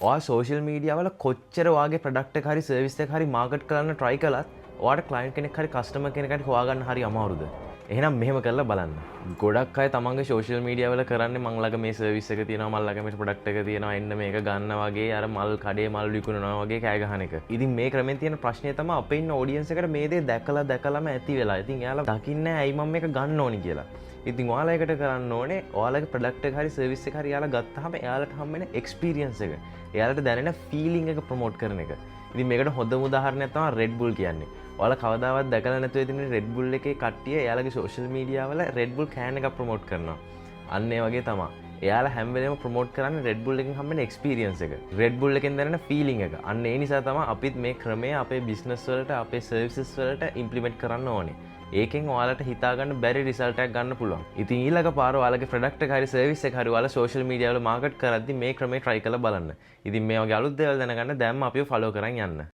ඔයා social media වල කොච්චර ඔයාගේ ප්‍රොඩක්ට් එක හරි සර්විස් එක හරි මාකට් කරන්න try කළත් ඔයාට ක්ලයන්ට් කෙනෙක් හරි කස්ටමර් කෙනෙක්ට හොයාගන්න හරි අමාරුද? එහෙනම් මෙහෙම කරලා බලන්න. ගොඩක් අය තමන්ගේ සෝෂල් මීඩියා වල කරන්නේ මං ළඟ මේ සර්විස් එක තියෙනවා, මං ළඟ මේ ප්‍රොඩක්ට් එක තියෙනවා, එන්න මේක ගන්න වගේ අර මල් කඩේ මල් විකුණනවා වගේ කෑ ගහන එක. ඉතින් මේ ක්‍රමෙන් තියෙන ප්‍රශ්නේ තමයි අපේ ඉන්න ඔඩියන්ස් එකට මේ දේ දැකලාම ඇති වෙලා. ඉතින් එයාලා දකින්නේ ඇයි මම මේක ගන්න ඕනි කියලා. ඉතින් ඔයාලා එකට කරන්න ඕනේ ඔයාලගේ ප්‍රොඩක්ට් එක හරි සර්විස් එක හරි එයාලා ගත්තාම එයාලට හම්බෙන එක්ස්පීරියන්ස් එක, එයාලට දැනෙන ෆීලිං එක ප්‍රොමෝට් කරන එක. ඉතින් මේකට හොඳම උදාහරණයක් තමයි Red Bull කියන්නේ. ඔයාලා කවදාවත් දැකලා නැතුව ඉතින් Red Bull එකේ කට්ටිය එයාලගේ සෝෂල් මීඩියා වල Red Bull කෑන් එකක් ප්‍රොමෝට් කරනවා. අන්න ඒ වගේ තමයි. එයාලා හැම වෙලේම ප්‍රොමෝට් කරන්නේ Red Bull එකෙන් හම්බෙන එක්ස්පීරියන්ස් එක. Red Bull එකෙන් දැනෙන ෆීලිං එක. අන්න ඒ නිසා තමයි අපිත් මේ ක්‍රමය අපේ බිස්නස් වලට, අපේ සර්විසස් වලට ඉම්ප්ලිමන්ට් කරන්න ඕනේ. ඒකෙන් ඔයාලට හිතාගන්න බැරි රිසල්ට් එකක් ගන්න පුළුවන්. ඉතින් ඊළඟ පාර ඔයාලගේ ප්‍රොඩක්ට් එක හරි සර්විස් එක හරි ඔයාලා සෝෂල් මීඩියා වල මාකට් කරද්දි මේ ක්‍රමේ try කරලා බලන්න. ඉතින් මේ වගේ අලුත් දේවල් දැනගන්න දැන්ම අපිව ෆලෝ කරන් යන්න.